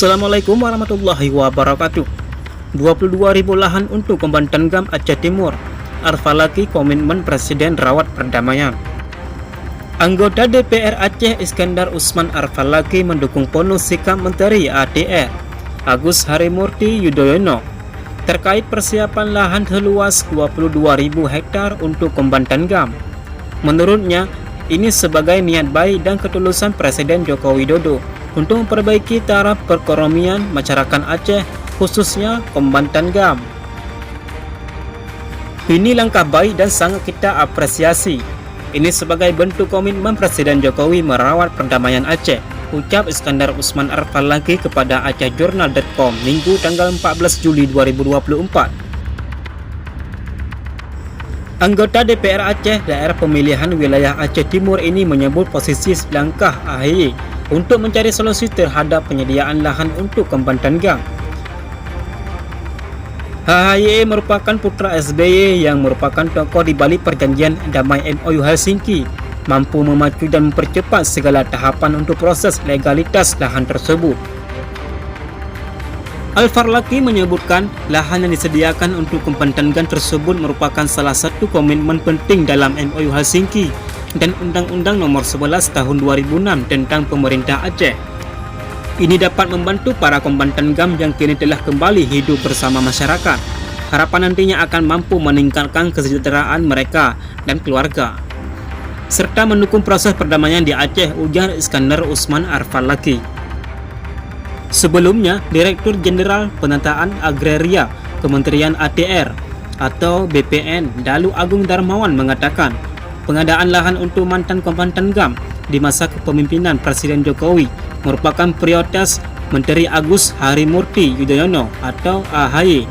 Assalamualaikum warahmatullahi wabarakatuh. 22.000 lahan untuk Kombatan Gam Aceh Timur. Arfalaki komitmen Presiden rawat perdamaian. Anggota DPR Aceh Iskandar Usman Arfalaki mendukung penuh sikap Menteri ATR Agus Harimurti Yudhoyono terkait persiapan lahan seluas 22.000 hektar untuk Kombatan Gam. Menurutnya, ini sebagai niat baik dan ketulusan Presiden Joko Widodo untuk memperbaiki taraf perekonomian masyarakat Aceh, khususnya Kombatan Gam. Ini langkah baik dan sangat kita apresiasi. Ini sebagai bentuk komitmen Presiden Jokowi merawat perdamaian Aceh, ucap Iskandar Usman Arfalaki kepada acehjurnal.com Minggu tanggal 14 Juli 2024. Anggota DPR Aceh daerah pemilihan wilayah Aceh Timur ini menyebut posisi langkah AHY untuk mencari solusi terhadap penyediaan lahan untuk Kombatan Gam. AHY merupakan putra SBY yang merupakan tokoh di balik perjanjian damai MOU Helsinki, mampu memacu dan mempercepat segala tahapan untuk proses legalitas lahan tersebut. Arfalaki menyebutkan lahan yang disediakan untuk Kombatan Gam tersebut merupakan salah satu komitmen penting dalam MOU Helsinki dan Undang-Undang Nomor 11 Tahun 2006 tentang Pemerintah Aceh. Ini dapat membantu para Kombatan Gam yang kini telah kembali hidup bersama masyarakat. Harapan nantinya akan mampu meningkatkan kesejahteraan mereka dan keluarga, serta mendukung proses perdamaian di Aceh, ujar Iskandar Usman Arfalaki. Sebelumnya, Direktur Jenderal Penataan Agraria Kementerian ATR atau BPN Dalu Agung Darmawan mengatakan, pengadaan lahan untuk mantan Kombatan Gam di masa kepemimpinan Presiden Jokowi merupakan prioritas Menteri Agus Harimurti Yudhoyono atau AHY.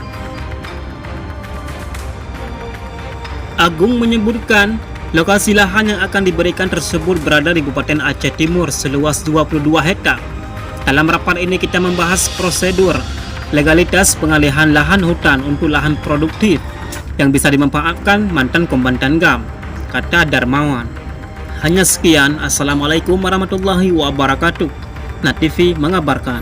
Agung menyebutkan, lokasi lahan yang akan diberikan tersebut berada di Kabupaten Aceh Timur seluas 22 hektar. Dalam rapat ini kita membahas prosedur legalitas pengalihan lahan hutan untuk lahan produktif yang bisa dimanfaatkan mantan Kombatan Gam, kata Darmawan. Hanya sekian, Assalamualaikum warahmatullahi wabarakatuh. Net TV mengabarkan.